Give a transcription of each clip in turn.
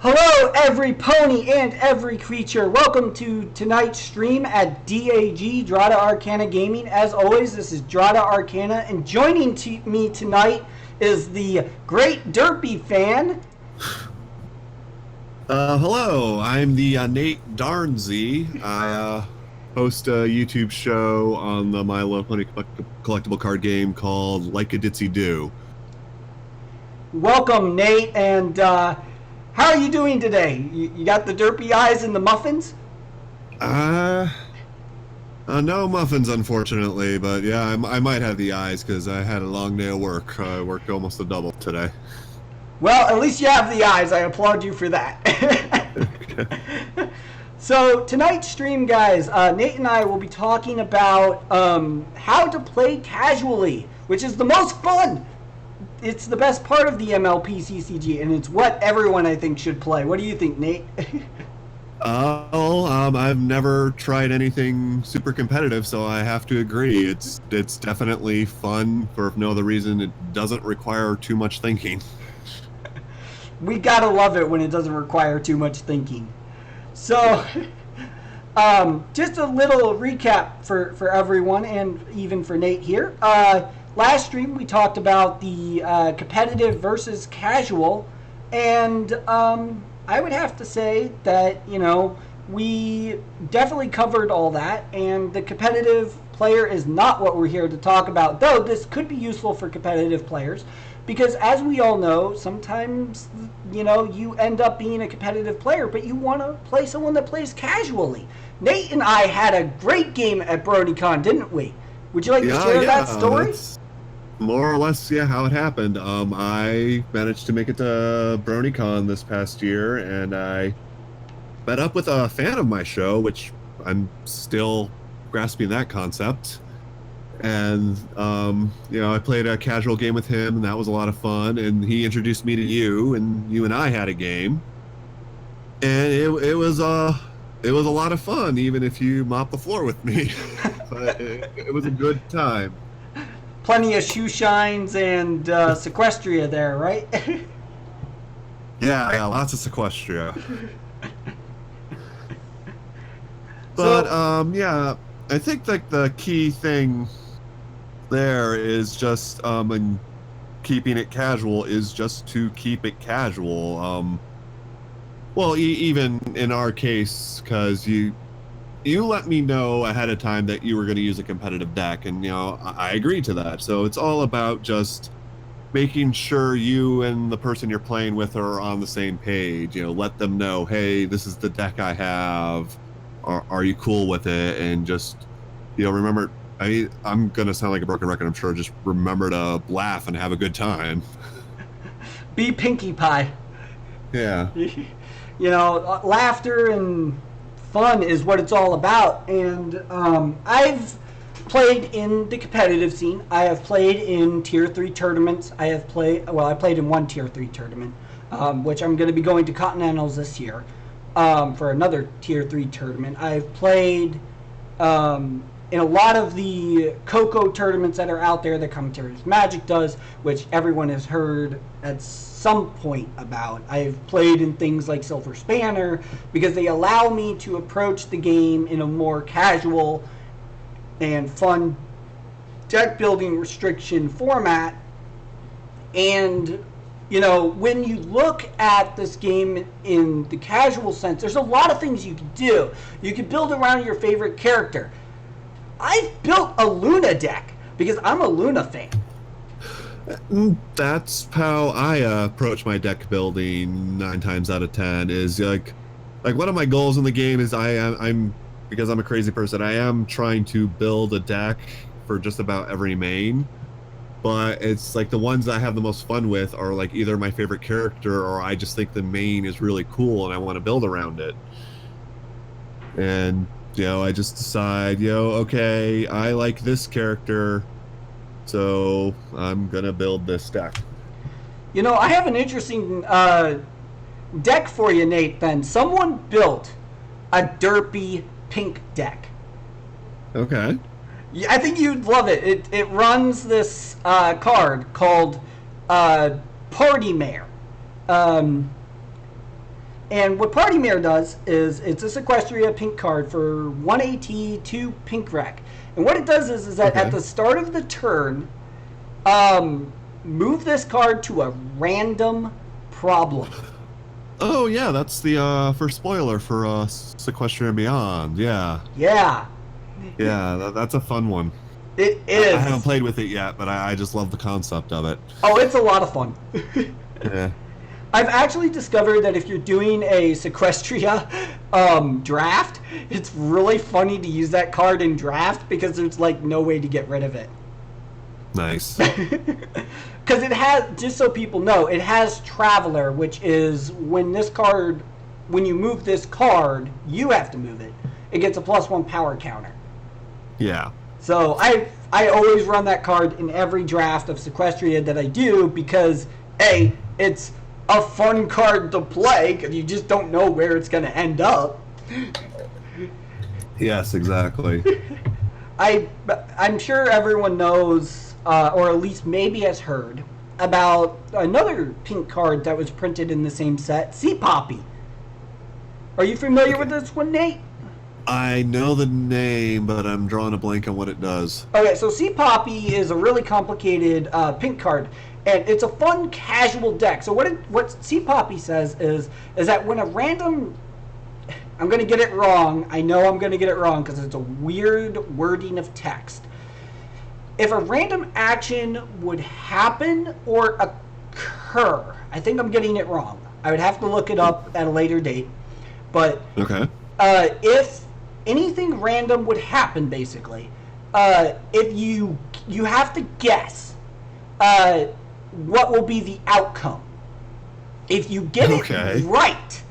Hello, every pony and every creature. Welcome to tonight's stream at DAG, Dratta Arcana Gaming. As always, this is Dratta Arcana, and joining me tonight is the great Derpy fan. Hello, I'm the Nate Darnsey. I host a YouTube show on the My Little Pony collectible card game called Like a Ditzy Do. Welcome, Nate, and how are you doing today? You got the derpy eyes and the muffins? No muffins, unfortunately, but yeah, I might have the eyes because I had a long day of work. I worked almost a double today. Well, at least you have the eyes. I applaud you for that. So tonight's stream, guys, Nate and I will be talking about how to play casually, which is the most fun. It's the best part of the MLP and it's what everyone, I think, should play. What do you think, Nate? I've never tried anything super competitive, so I have to agree. It's definitely fun for no other reason. It doesn't require too much thinking. We gotta love it when it doesn't require too much thinking. So, just a little recap for everyone and even for Nate here. Last stream we talked about the competitive versus casual, and I would have to say that, we definitely covered all that, and the competitive player is not what we're here to talk about, though this could be useful for competitive players. Because as we all know, sometimes, you end up being a competitive player, but you want to play someone that plays casually. Nate and I had a great game at BronyCon, didn't we? Would you like to share that story? That's more or less, how it happened. I managed to make it to BronyCon this past year, and I met up with a fan of my show, which I'm still grasping that concept. And, I played a casual game with him, and that was a lot of fun. And he introduced me to you, and you and I had a game. And it was a lot of fun, even if you mopped the floor with me. But it was a good time. Plenty of shoe shines and Sequestria there, right? Yeah, lots of Sequestria. But, I think the key thing there is just and keeping it casual is just to keep it casual. Well, even in our case, because you let me know ahead of time that you were going to use a competitive deck, and I agreed to that. So it's all about just making sure you and the person you're playing with are on the same page. Let them know, hey, this is the deck I have. Are you cool with it? And just remember. I'm going to sound like a broken record, I'm sure. Just remember to laugh and have a good time. Be Pinkie Pie. Yeah. Laughter and fun is what it's all about. And I've played in the competitive scene. I have played in Tier 3 tournaments. I played in one Tier 3 tournament, which I'm going to be going to Continentals this year for another Tier 3 tournament. I've played in a lot of the Coco tournaments that are out there that Commentaries Magic does, which everyone has heard at some point about. I've played in things like Silver Spanner because they allow me to approach the game in a more casual and fun deck building restriction format. And when you look at this game in the casual sense, there's a lot of things you can do. You can build around your favorite character. I've built a Luna deck because I'm a Luna fan. That's how I approach my deck building 9 times out of 10. Is like one of my goals in the game is I'm because I'm a crazy person. I am trying to build a deck for just about every main, but it's like the ones that I have the most fun with are like either my favorite character or I just think the main is really cool and I want to build around it. And I just decide, okay, I like this character, so I'm gonna build this deck. I have an interesting deck for you, Nate, then. Someone built a derpy pink deck. Okay. I think you'd love it. It runs this card called Party Mare. And what Party Mare does is it's a Sequestria pink card for 1 AT, 2 pink rec. And what it does is that at the start of the turn, move this card to a random problem. Oh yeah, that's the first spoiler for Sequestria Beyond. Yeah. Yeah. Yeah, that's a fun one. It is. I haven't played with it yet, but I just love the concept of it. Oh, it's a lot of fun. Yeah. I've actually discovered that if you're doing a Sequestria draft, it's really funny to use that card in draft because there's like no way to get rid of it. Nice. Because it has, just so people know, it has Traveler, which is when you move this card, you have to move it. It gets a +1 power counter. Yeah. So I always run that card in every draft of Sequestria that I do because, A, it's a fun card to play because you just don't know where it's going to end up. Yes, exactly. I'm sure everyone knows, or at least maybe has heard, about another pink card that was printed in the same set, Sea Poppy. Are you familiar with this one, Nate? I know the name, but I'm drawing a blank on what it does. Okay, so Sea Poppy is a really complicated pink card, and it's a fun casual deck. So what Sea Poppy says is that when a random... I'm going to get it wrong. I know I'm going to get it wrong because it's a weird wording of text. If a random action would happen or occur, I think I'm getting it wrong. I would have to look it up at a later date. But Okay. If anything random would happen, basically, if you have to guess what will be the outcome. If you get it right,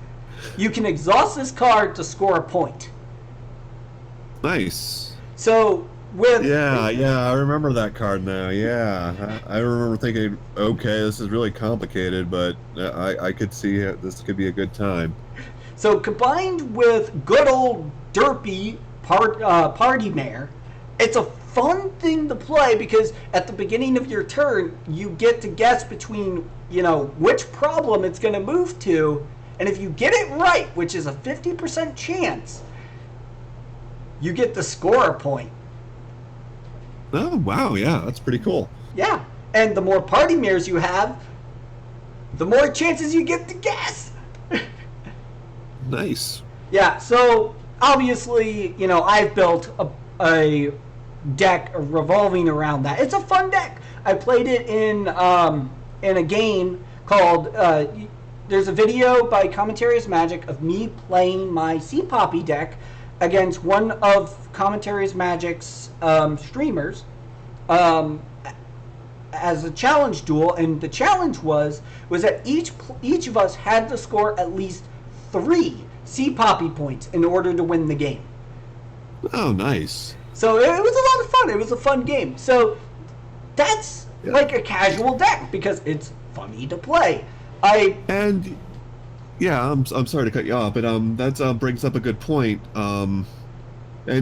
you can exhaust this card to score a point. Nice. So with Yeah, I remember that card now. Yeah, I remember thinking, okay, this is really complicated, but I could see this could be a good time. So combined with good old derpy Party Mare, it's a fun thing to play because at the beginning of your turn, you get to guess between, which problem it's going to move to, and if you get it right, which is a 50% chance, you get to score a point. Oh, wow, yeah, that's pretty cool. Yeah, and the more Party Mares you have, the more chances you get to guess. Nice. Yeah, so obviously, I've built a deck revolving around that. It's a fun deck. I played it in a game called. There's a video by Commentary's Magic of me playing my Sea Poppy deck against one of Commentary's Magic's streamers as a challenge duel, and the challenge was that each of us had to score at least 3 Sea Poppy points in order to win the game. Oh, nice. So it was a lot of fun. It was a fun game. So that's like a casual deck because it's funny to play. I'm sorry to cut you off, but that brings up a good point. And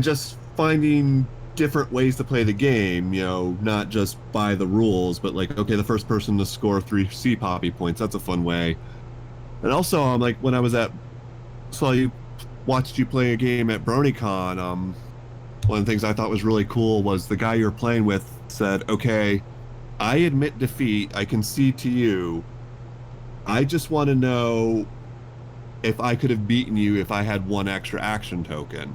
just finding different ways to play the game, not just by the rules, but like, okay, the first person to score 3 Sea Poppy points, that's a fun way. And also, when I watched you play a game at BronyCon, one of the things I thought was really cool was the guy you were playing with said, okay, I admit defeat, I concede to you. I just want to know if I could have beaten you if I had 1 extra action token.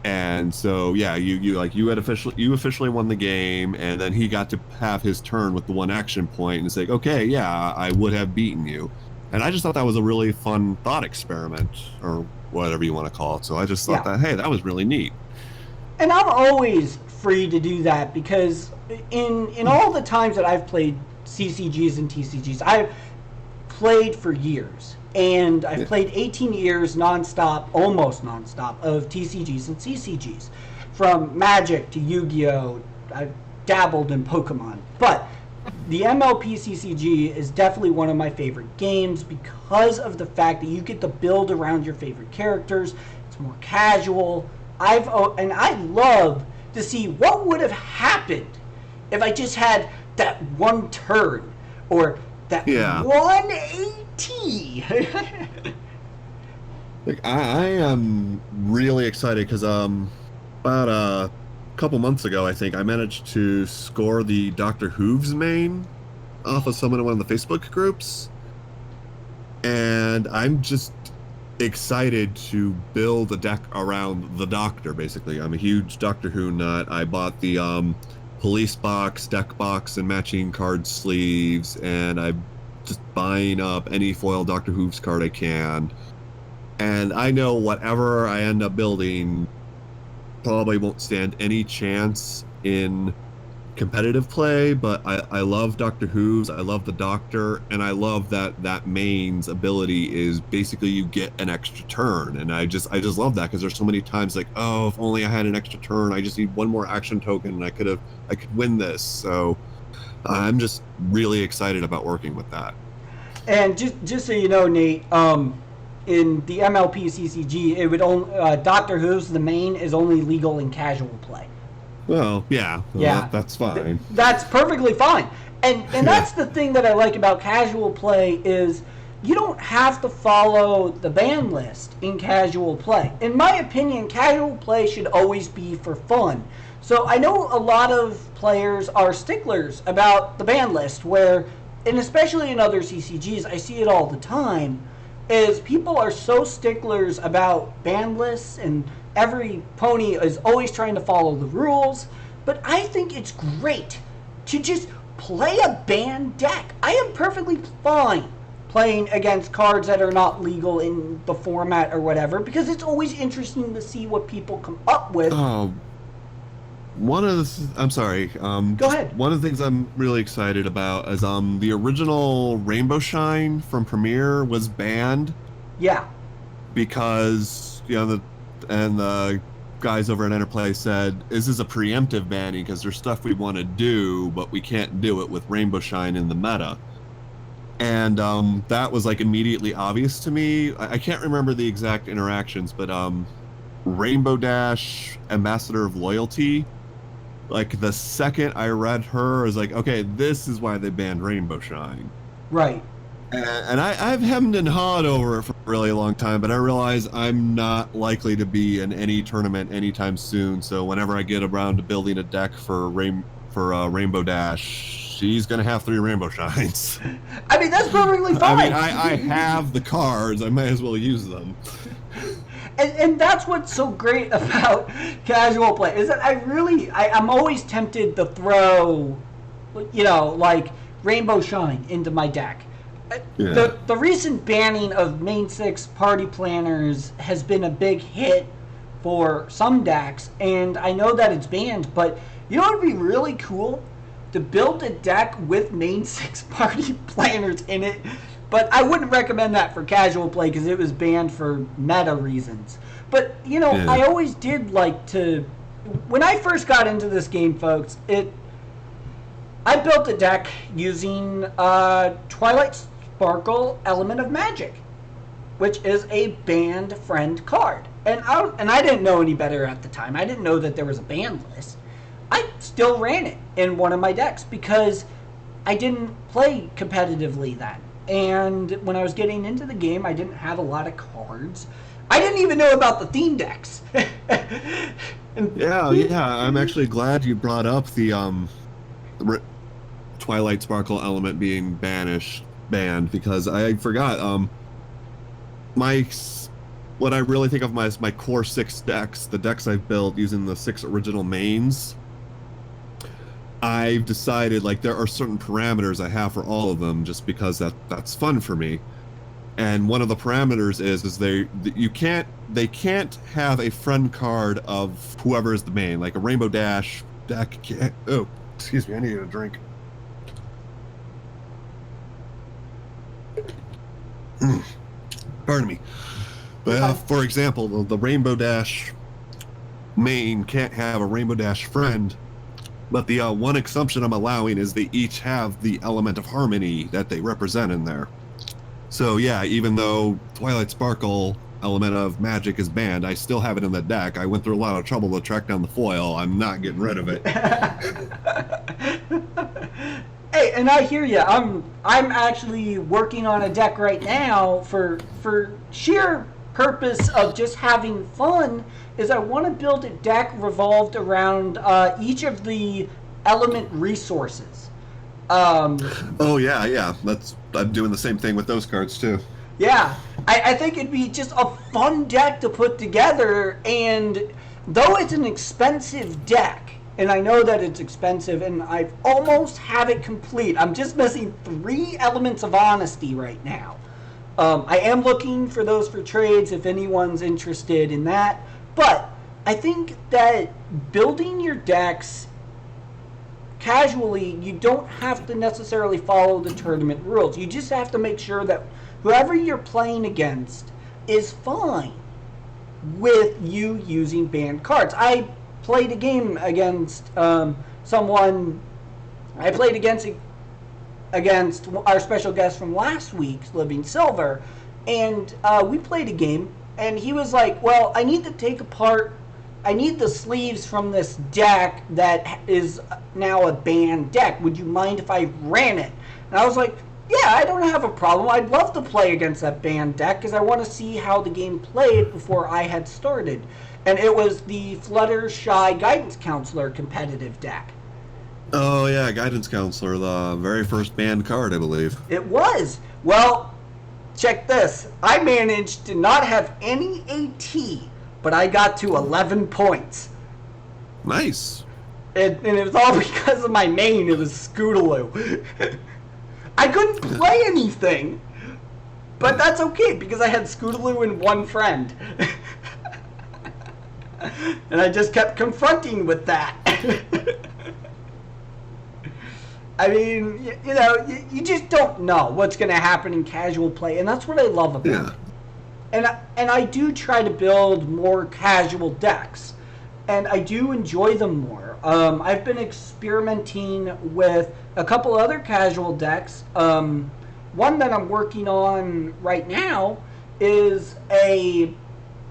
And so, yeah, you officially won the game, and then he got to have his turn with the 1 action point and say, okay, yeah, I would have beaten you. And I just thought that was a really fun thought experiment, or whatever you want to call it. So I just thought that, hey, that was really neat. And I'm always free to do that because in all the times that I've played CCGs and TCGs, I've played for years. And I've played 18 years nonstop, almost nonstop, of TCGs and CCGs. From Magic to Yu-Gi-Oh! I've dabbled in Pokemon. But the MLP CCG is definitely one of my favorite games because of the fact that you get to build around your favorite characters. It's more casual. And I love to see what would have happened if I just had that 1 turn or that 1 AT tea. Like I am really excited because about a couple months ago I think I managed to score the Doctor Who's main off of someone in one of the Facebook groups, and I'm just excited to build a deck around the Doctor. Basically, I'm a huge Doctor Who nut. I bought the police box, deck box, and matching card sleeves, and I'm just buying up any foil Doctor Who's card I can. And I know whatever I end up building probably won't stand any chance in competitive play, but I love Doctor Who's, I love the Doctor, and I love that main's ability is basically you get an extra turn, and I just love that because there's so many times like, oh, if only I had an extra turn, I just need one more action token and I could win this. So I'm just really excited about working with that. And just so you know, Nate, in the MLP CCG, it would only Doctor Who's the main is only legal in casual play. Well, yeah, that's fine. That's perfectly fine. And that's the thing that I like about casual play is you don't have to follow the ban list in casual play. In my opinion, casual play should always be for fun. So I know a lot of players are sticklers about the ban list where, and especially in other CCGs, I see it all the time, is people are so sticklers about ban lists and every pony is always trying to follow the rules. But I think it's great to just play a banned deck. I am perfectly fine playing against cards that are not legal in the format or whatever, because it's always interesting to see what people come up with. I'm sorry. Go ahead. One of the things I'm really excited about is the original Rainbow Shine from Premiere was banned. Yeah. Because the guys over at Enterplay said this is a preemptive banning because there's stuff we want to do, but we can't do it with Rainbow Shine in the meta. And that was like immediately obvious to me. I can't remember the exact interactions, but Rainbow Dash, Ambassador of Loyalty, like the second I read her, I was like, okay, this is why they banned Rainbow Shine. Right. And I've hemmed and hawed over it for a really long time, but I realize I'm not likely to be in any tournament anytime soon. So whenever I get around to building a deck for Rainbow Dash, she's gonna have 3 Rainbow Shines. I mean, that's perfectly fine. I mean, I have the cards. I might as well use them. And that's what's so great about casual play is that I'm always tempted to throw, like Rainbow Shine into my deck. Yeah. The recent banning of main 6 party planners has been a big hit for some decks, and I know that it's banned, but you know what would be really cool? To build a deck with main 6 party planners in it. But I wouldn't recommend that for casual play because it was banned for meta reasons. But, Yeah. I always did like to... When I first got into this game, folks, I built a deck using Twilight Sparkle Element of Magic, which is a banned friend card. And I didn't know any better at the time. I didn't know that there was a ban list. I still ran it in one of my decks because I didn't play competitively then. And when I was getting into the game, I didn't have a lot of cards. I didn't even know about the theme decks. Yeah. I'm actually glad you brought up the Twilight Sparkle element being banned because I forgot. What I really think of as my core 6 decks, the decks I've built using the 6 original mains. I've decided like there are certain parameters I have for all of them just because that's fun for me. And one of the parameters is they can't have a friend card of whoever is the main, like a Rainbow Dash deck can't. Oh, excuse me, I need a drink. Pardon me. But for example, the Rainbow Dash main can't have a Rainbow Dash friend. But the one exception I'm allowing is they each have the element of harmony that they represent in there. So yeah, even though Twilight Sparkle element of magic is banned, I still have it in the deck. I went through a lot of trouble to track down the foil. I'm not getting rid of it. Hey, and I hear you. I'm actually working on a deck right now for sheer purpose of just having fun. Is I want to build a deck revolved around each of the element resources. Um, Oh yeah, yeah. I'm doing the same thing with those cards too. Yeah, I think it'd be just a fun deck to put together, and though it's an expensive deck, and I know that it's expensive, and I almost have it complete. I'm just missing 3 elements of honesty right now. I am looking for those for trades if anyone's interested in that, but I think that building your decks casually, you don't have to necessarily follow the tournament rules. You just have to make sure that whoever you're playing against is fine with you using banned cards. I played a game against someone. I played against our special guest from last week's Living Silver, and we played a game, and he was like, well, I need to take apart, I need the sleeves from this deck that is now a banned deck. Would you mind if I ran it? And I was like, yeah, I don't have a problem. I'd love to play against that banned deck because I want to see how the game played before I had started. And it was the Fluttershy Guidance Counselor competitive deck. Oh yeah, Guidance Counselor, the very first banned card, I believe. It was. Well, check this. I managed to not have any AT, but I got to 11 points. Nice. And it was all because of my main. It was Scootaloo. I couldn't play anything, but that's okay because I had Scootaloo and one friend. And I just kept confronting with that. I mean, you know, you just don't know what's going to happen in casual play, and that's what I love about it. And I do try to build more casual decks, and I do enjoy them more. I've been experimenting with a couple other casual decks. One that I'm working on right now is a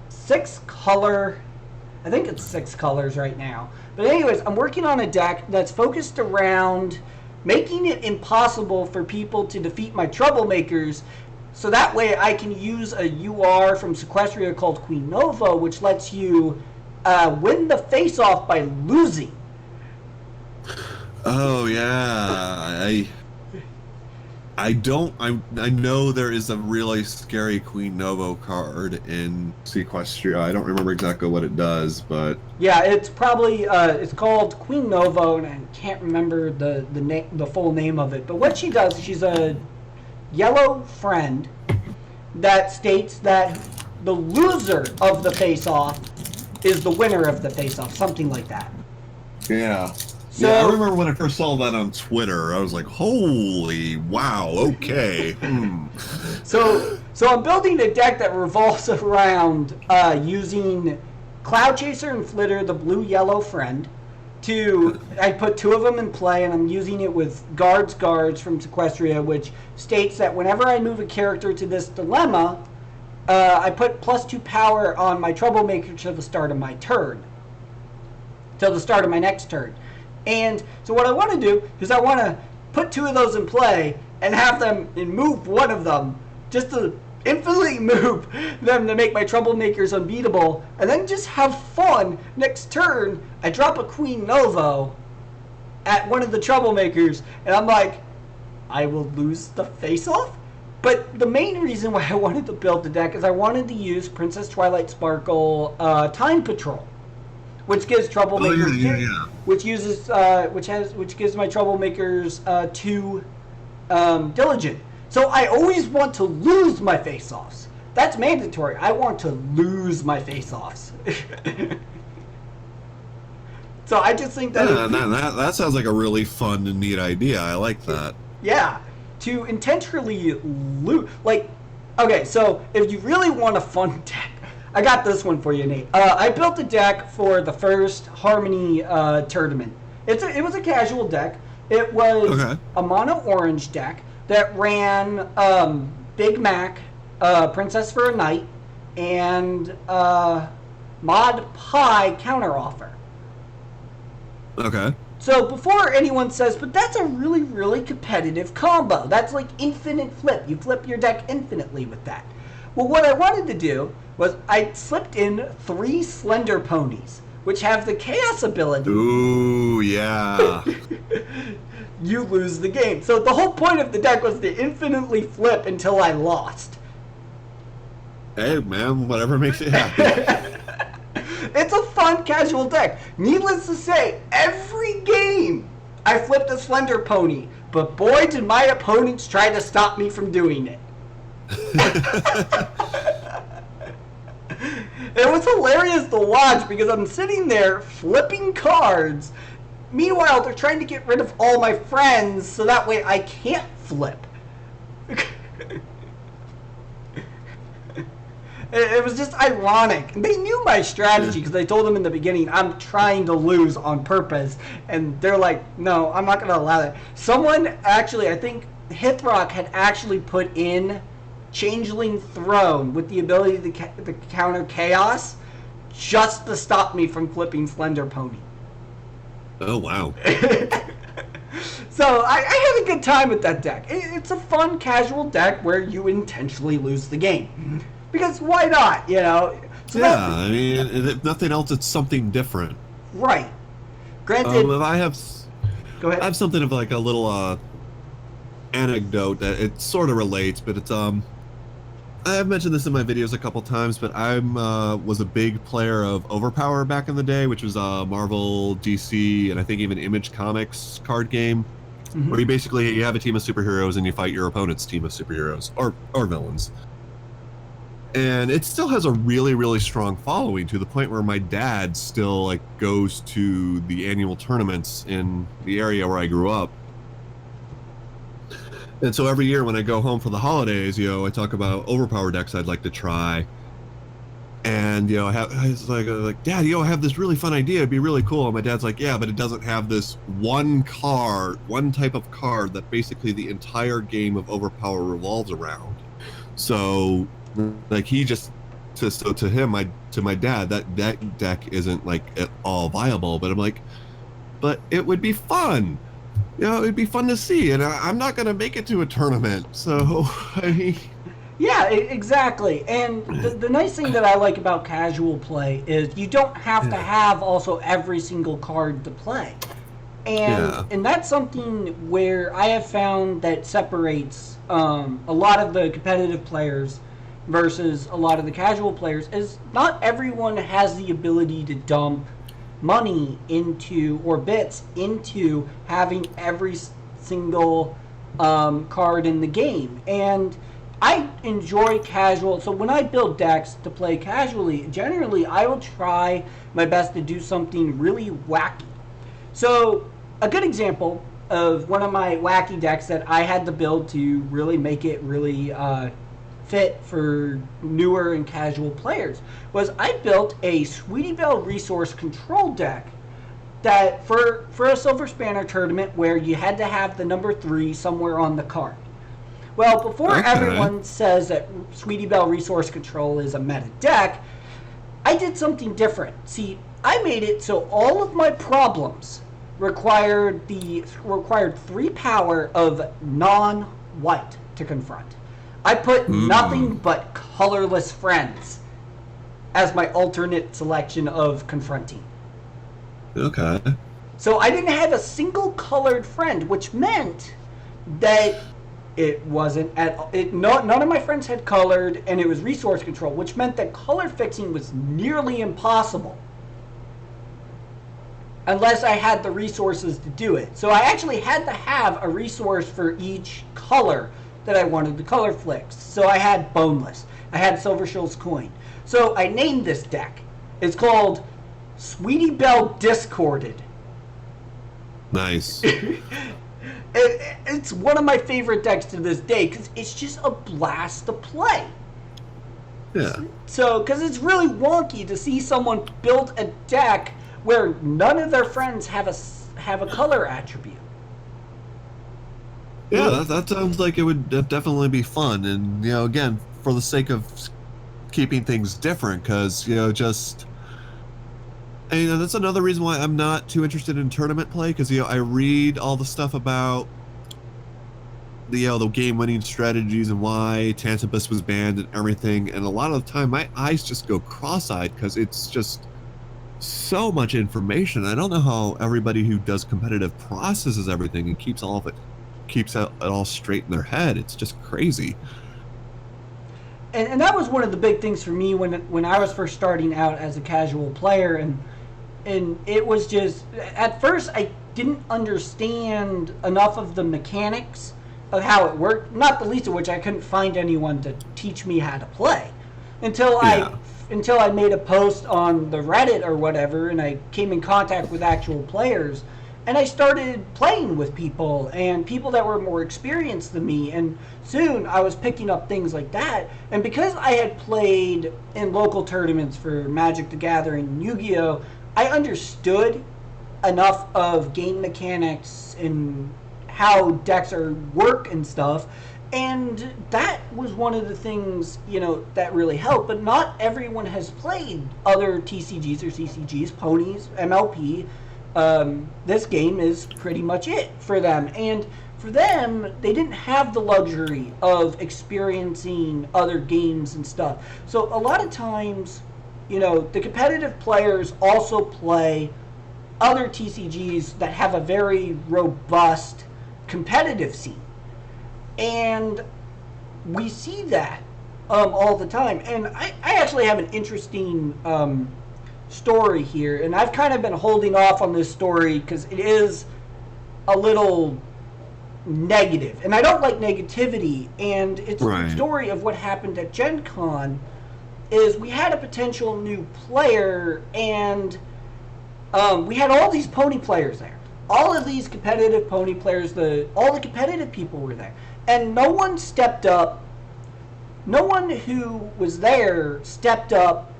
6-color, I think it's 6 colors right now. But anyways, I'm working on a deck that's focused around making it impossible for people to defeat my troublemakers, so that way I can use a UR from Sequestria called Queen Nova, which lets you win the face-off by losing. Oh yeah, I know there is a really scary Queen Novo card in Sequestria. I don't remember exactly what it does, but yeah, it's probably it's called Queen Novo, and I can't remember the full name of it. But what she does, she's a yellow friend that states that the loser of the face-off is the winner of the face-off, something like that. yeah. So, yeah, I remember when I first saw that on Twitter. I was like, "Holy wow! Okay." So I'm building a deck that revolves around using Cloud Chaser and Flitter, the blue-yellow friend. I put 2 of them in play, and I'm using it with Guards from Sequestria, which states that whenever I move a character to this dilemma, I put +2 power on my Troublemaker to the start of my turn. Till the start of my next turn. And so what I want to do is I want to put 2 of those in play and have them and move one of them just to infinitely move them to make my troublemakers unbeatable, and then just have fun. Next turn, I drop a Queen Novo at one of the troublemakers, and I'm like, I will lose the face-off? But the main reason why I wanted to build the deck is I wanted to use Princess Twilight Sparkle Time Patrol, which gives troublemakers which gives my troublemakers 2 diligent. So I always want to lose my face-offs. That's mandatory. I want to lose my face-offs. So I just think that that sounds like a really fun and neat idea. I like that. Yeah, to intentionally lose. Like, okay, so if you really want a fun deck, I got this one for you, Nate. I built a deck for the first Harmony tournament. It was a casual deck. It was a mono orange deck that ran Big Mac, Princess for a Night, and Mod Pie counteroffer. Okay. So before anyone says, but that's a really, really competitive combo. That's like infinite flip. You flip your deck infinitely with that. Well, what I wanted to do was I slipped in 3 Slender Ponies, which have the Chaos ability. Ooh, yeah. You lose the game. So the whole point of the deck was to infinitely flip until I lost. Hey, man, whatever makes you happy. It's a fun casual deck. Needless to say, every game I flipped a Slender Pony, but boy did my opponents try to stop me from doing it. It was hilarious to watch because I'm sitting there flipping cards. Meanwhile, they're trying to get rid of all my friends so that way I can't flip. It was just ironic. They knew my strategy because I told them in the beginning, I'm trying to lose on purpose. And they're like, no, I'm not going to allow that. Someone actually, I think Hithrock had actually put in Changeling Throne with the ability to counter Chaos just to stop me from flipping Slender Pony. Oh, wow. So I had a good time with that deck. It's a fun, casual deck where you intentionally lose the game. Because why not, you know? So yeah, I mean, if nothing else, it's something different. Right. Granted... Go ahead. I have something of like a little anecdote that it sort of relates, but it's... I've mentioned this in my videos a couple times, but I was a big player of Overpower back in the day, which was a Marvel, DC, and I think even Image Comics card game, where you have a team of superheroes and you fight your opponent's team of superheroes, or villains. And it still has a really, really strong following to the point where my dad still like goes to the annual tournaments in the area where I grew up. And so every year when I go home for the holidays, you know, I talk about overpower decks I'd like to try. And, you know, I was like, Dad, you know, I have this really fun idea. It'd be really cool. And my dad's like, yeah, but it doesn't have this one type of card that basically the entire game of Overpower revolves around. So, like, to my dad, that deck isn't, like, at all viable. But I'm like, but it would be fun. You know, it'd be fun to see, and I'm not going to make it to a tournament, so, I mean... Yeah, exactly. And the nice thing that I like about casual play is you don't have to have also every single card to play. And that's something where I have found that separates a lot of the competitive players versus a lot of the casual players is not everyone has the ability to dump money into, or bits into, having every single card in the game. And I enjoy casual, so when I build decks to play casually, generally I will try my best to do something really wacky. So a good example of one of my wacky decks that I had to build to really make it really fit for newer and casual players was I built a Sweetie Belle resource control deck that for a Silver Spanner tournament where you had to have the number 3 somewhere on the card. Well, before everyone says that Sweetie Belle resource control is a meta deck, I did something different. See, I made it so all of my problems required 3 power of non-white to confront. I put nothing but colorless friends as my alternate selection of confronting. Okay. So I didn't have a single colored friend, which meant that it wasn't none of my friends had colored, and it was resource control, which meant that color fixing was nearly impossible unless I had the resources to do it. So I actually had to have a resource for each color that I wanted to color fix. So I had Boneless. I had Silver Shell's Coin. So I named this deck. It's called Sweetie Belle Discorded. Nice. It's one of my favorite decks to this day because it's just a blast to play. Yeah. So, because it's really wonky to see someone build a deck where none of their friends have a color attribute. Yeah, that sounds like it would definitely be fun, and, you know, again, for the sake of keeping things different, because, you know, just And that's another reason why I'm not too interested in tournament play, because I read all the stuff about the game-winning strategies and why Tantabus was banned and everything, and a lot of the time my eyes just go cross-eyed because it's just so much information. I don't know how everybody who does competitive processes everything and keeps it all straight in their head. It's just crazy. And that was one of the big things for me when I was first starting out as a casual player, and it was just, at first I didn't understand enough of the mechanics of how it worked, not the least of which I couldn't find anyone to teach me how to play until I made a post on the Reddit or whatever, and I came in contact with actual players, and I started playing with people and people that were more experienced than me, and soon I was picking up things like that. And because I had played in local tournaments for Magic the Gathering and Yu-Gi-Oh, I understood enough of game mechanics and how decks work and stuff, and that was one of the things that really helped. But not everyone has played other TCGs or CCGs, ponies, MLP. This game is pretty much it for them, and for them, they didn't have the luxury of experiencing other games and stuff. So a lot of times, the competitive players also play other TCGs that have a very robust competitive scene, and we see that all the time. And I actually have an interesting story here, and I've kind of been holding off on this story because it is a little negative, and I don't like negativity. And it's a story of what happened at Gen Con. Is we had a potential new player, and we had all these pony players there. All of these competitive pony players, all the competitive people were there. And no one stepped up. No one who was there stepped up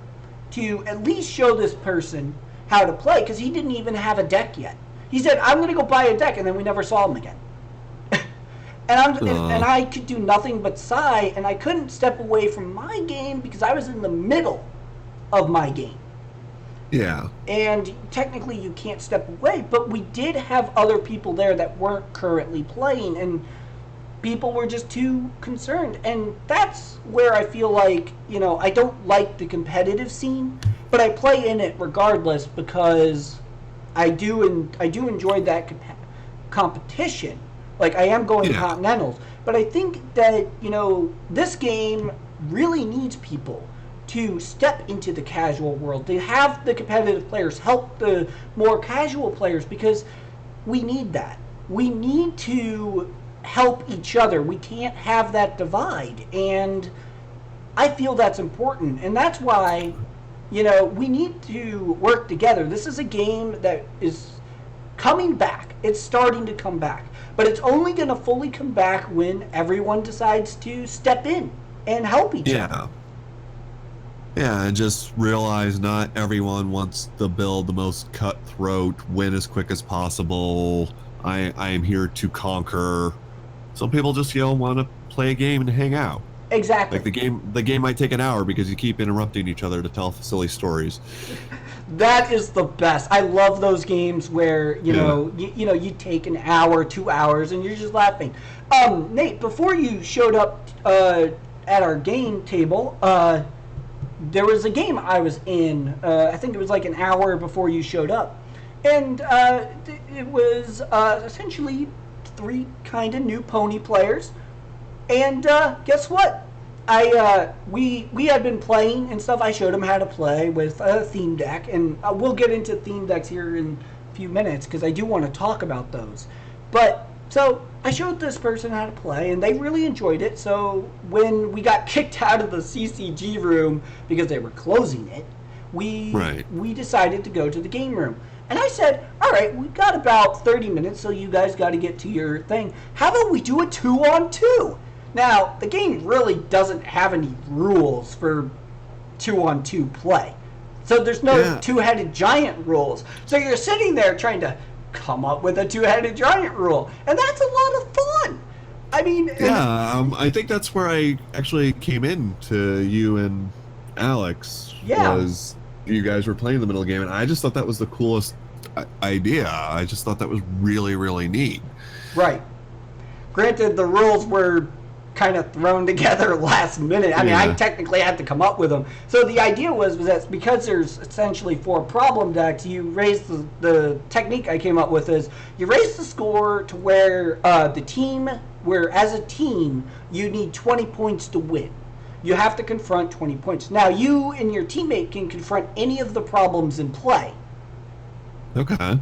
to at least show this person how to play, because he didn't even have a deck yet. He said, I'm going to go buy a deck, and then we never saw him again. And I could do nothing but sigh, and I couldn't step away from my game because I was in the middle of my game. Yeah. And technically you can't step away, but we did have other people there that weren't currently playing, and people were just too concerned. And that's where I feel like, I don't like the competitive scene, but I play in it regardless because I do enjoy that competition. Like, I am going to Continentals, but I think that, this game really needs people to step into the casual world, to have the competitive players help the more casual players, because we need that. We need to help each other. We can't have that divide, and I feel that's important, and that's why, we need to work together. This is a game that is coming back. It's starting to come back, but it's only going to fully come back when everyone decides to step in and help each other. Yeah, and just realize not everyone wants to build the most cutthroat, win as quick as possible. I am here to conquer. Some people just want to play a game and hang out. Exactly. Like the game might take an hour because you keep interrupting each other to tell silly stories. That is the best. I love those games where you take an hour, 2 hours, and you're just laughing. Nate, before you showed up at our game table, there was a game I was in. I think it was like an hour before you showed up, and it was essentially 3 kind of new pony players. And guess what? We had been playing and stuff. I showed them how to play with a theme deck, and we'll get into theme decks here in a few minutes because I do want to talk about those. But so I showed this person how to play, and they really enjoyed it. So when we got kicked out of the CCG room because they were closing it, we decided to go to the game room. And I said, all right, we've got about 30 minutes, so you guys got to get to your thing. How about we do a 2-on-2? Now, the game really doesn't have any rules for 2-on-2 play. So there's no two-headed giant rules. So you're sitting there trying to come up with a two-headed giant rule. And that's a lot of fun. I mean... I think that's where I actually came in to you and Alex. Yeah. Was you guys were playing the middle game, and I just thought that was the coolest idea. I just thought that was really, really neat. Right. Granted, the rules were kind of thrown together last minute. I mean, I technically had to come up with them. So the idea was that because there's essentially 4 problem decks, you raise the technique I came up with is you raise the score to where where as a team, you need 20 points to win. You have to confront 20 points. Now, you and your teammate can confront any of the problems in play. Okay.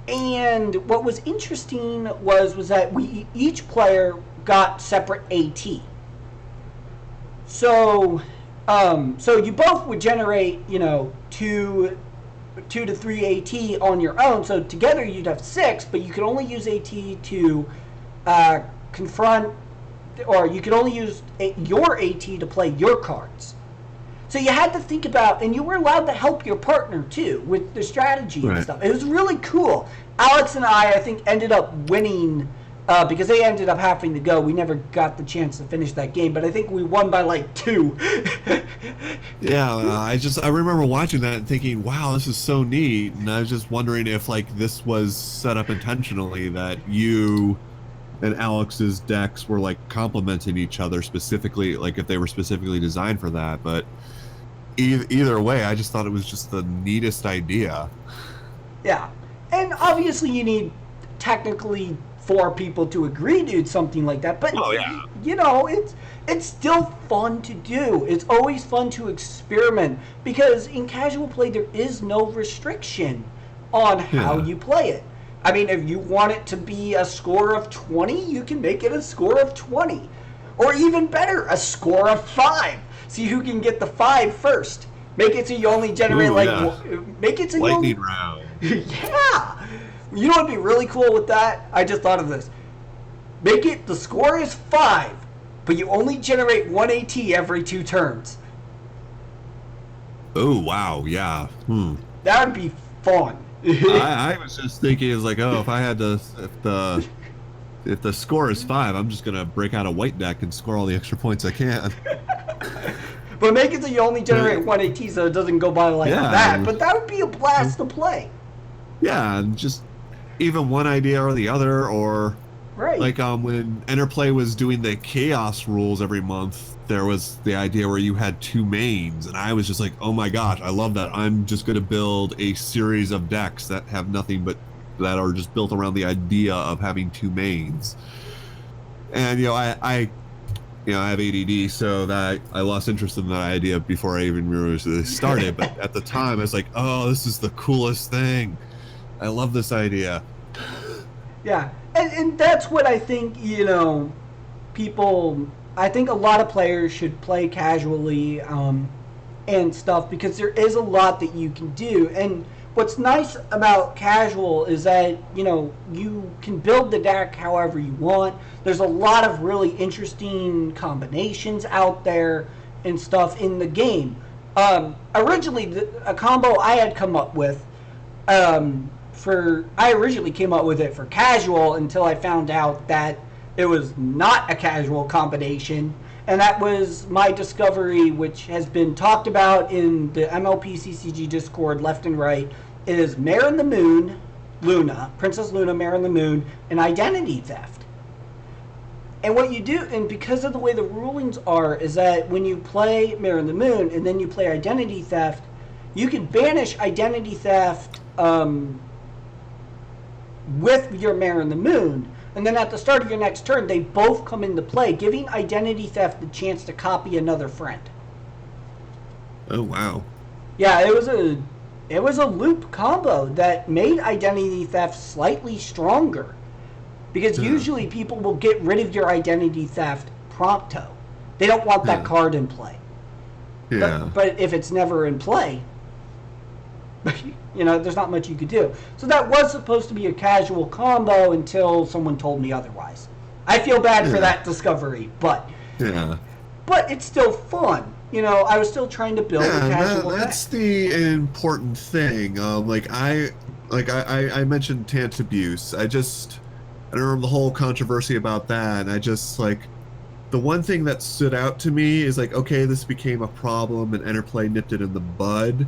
And what was interesting was that each player got separate AT. So you both would generate, 2 to 3 AT on your own. So together you'd have 6, but you could only use AT to confront, or you could only use your AT to play your cards. So you had to think about, and you were allowed to help your partner too with the strategy and stuff. It was really cool. Alex and I think, ended up winning because they ended up having to go. We never got the chance to finish that game, but I think we won by like 2. Yeah, I remember watching that and thinking, wow, this is so neat. And I was just wondering if like this was set up intentionally, that you and Alex's decks were like complementing each other specifically, like if they were specifically designed for that. But either way, I just thought it was just the neatest idea. Yeah, and obviously you need technically 4 people to agree to something like that, but it's still fun to do. It's always fun to experiment, because in casual play there is no restriction on how you play it. I mean, if you want it to be a score of 20, you can make it a score of 20, or even better, a score of 5. See who can get the 5 first. Make it so you only generate make it so lightning round. Yeah. You know what'd be really cool with that? I just thought of this. Make it the score is 5, but you only generate 1 AT every 2 turns. Oh wow, yeah. That would be fun. I was just thinking, is like, oh, if the score is 5, I'm just gonna break out a white deck and score all the extra points I can. But make it so you only generate 1 AT, so it doesn't go by like that. But that would be a blast to play. Yeah, and just even one idea or the other, or like when Interplay was doing the Chaos rules every month, there was the idea where you had 2 mains, and I was just like, oh my gosh, I love that. I'm just going to build a series of decks that have nothing but that are just built around the idea of having 2 mains. And I have ADD, so that I lost interest in that idea before I even really started. But at the time, I was like, oh, this is the coolest thing. I love this idea. Yeah, and that's what I think, people, I think a lot of players should play casually and stuff, because there is a lot that you can do. And what's nice about casual is that, you can build the deck however you want. There's a lot of really interesting combinations out there and stuff in the game. Originally, a combo I had come up with, I originally came up with it for casual until I found out that it was not a casual combination, and that was my discovery, which has been talked about in the MLP CCG Discord left and right. It is Mare and the Moon, Luna, Princess Luna, Mare and the Moon, and Identity Theft. And what you do, and because of the way the rulings are, is that when you play Mare and the Moon and then you play Identity Theft, you can banish Identity Theft with your Mare and the Moon, and then at the start of your next turn, they both come into play, giving Identity Theft the chance to copy another friend. Oh wow! Yeah, it was a loop combo that made Identity Theft slightly stronger, because usually people will get rid of your Identity Theft prompto. They don't want that card in play. Yeah. But if it's never in play, there's not much you could do. So that was supposed to be a casual combo until someone told me otherwise. I feel bad for that discovery, but it's still fun. I was still trying to build a casual that's the important thing. I mentioned Tant abuse. I remember the whole controversy about that, and I just the one thing that stood out to me is okay, this became a problem and Interplay nipped it in the bud.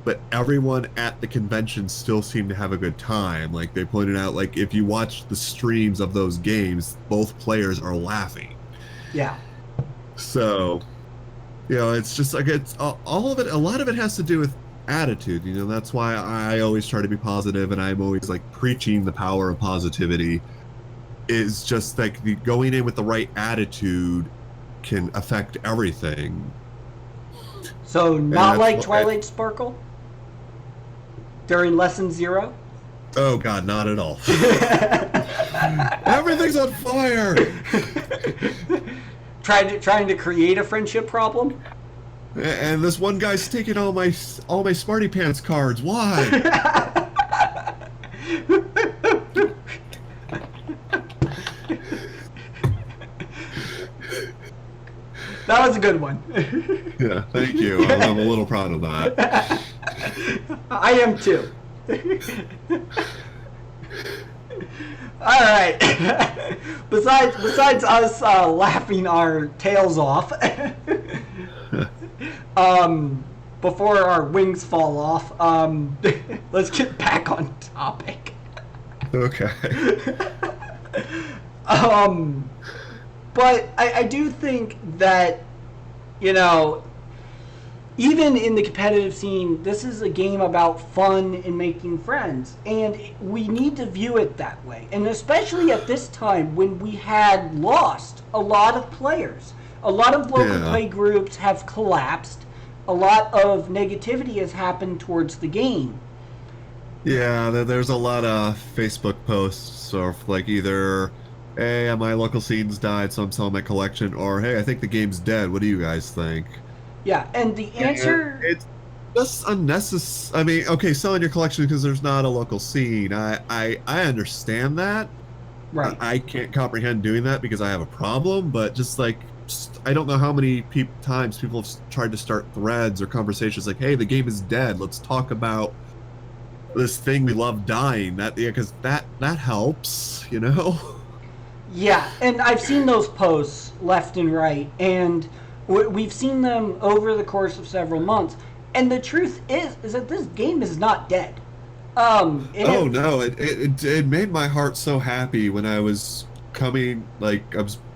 but everyone at the convention still seemed to have a good time. Like they pointed out, like if you watch the streams of those games, both players are laughing. Yeah. So, it's just like it's all of it. A lot of it has to do with attitude. That's why I always try to be positive, and I'm always like preaching the power of positivity. Is just like going in with the right attitude can affect everything. So not like Twilight Sparkle during lesson 0? Oh God, not at all. Everything's on fire. Trying to create a friendship problem. And this one guy's taking all my Smarty Pants cards. Why? That was a good one. Yeah, thank you. I'm a little proud of that. I am too. All right. Besides us laughing our tails off, before our wings fall off, let's get back on topic. Okay. But I do think that, even in the competitive scene, this is a game about fun and making friends. And we need to view it that way. And especially at this time when we had lost a lot of players. A lot of local play groups have collapsed. A lot of negativity has happened towards the game. Yeah, there's a lot of Facebook posts of like either, hey, my local scene's died, so I'm selling my collection, or hey, I think the game's dead. What do you guys think? Yeah, and the answer... It's just unnecessary. I mean, okay, selling your collection because there's not a local scene. I understand that. Right. I can't comprehend doing that because I have a problem, but I don't know how many times people have tried to start threads or conversations like, hey, the game is dead. Let's talk about this thing we love dying. Because that helps, Yeah, and I've seen those posts left and right, and we've seen them over the course of several months. And the truth is that this game is not dead. No, it made my heart so happy when I was coming.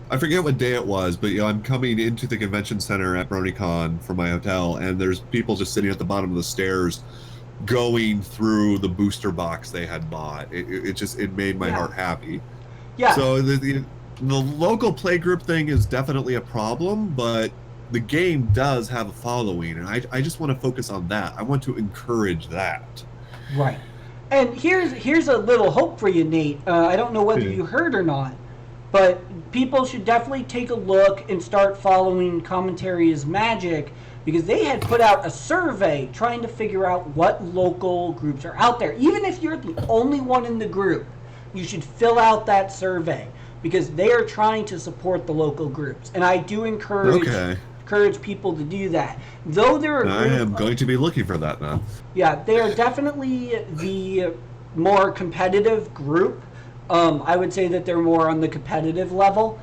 I forget what day it was, but I'm coming into the convention center at BronyCon from my hotel, and there's people just sitting at the bottom of the stairs, going through the booster box they had bought. It made my heart happy. Yeah. So the local playgroup thing is definitely a problem, but the game does have a following, and I just want to focus on that. I want to encourage that. Right. And here's a little hope for you, Nate. I don't know whether you heard or not, but people should definitely take a look and start following Commentary is Magic, because they had put out a survey trying to figure out what local groups are out there. Even if you're the only one in the group, you should fill out that survey, because they are trying to support the local groups. And I do encourage people to do that. Though they're a group, I am going to be looking for that now. Yeah, they are definitely the more competitive group. I would say that they're more on the competitive level.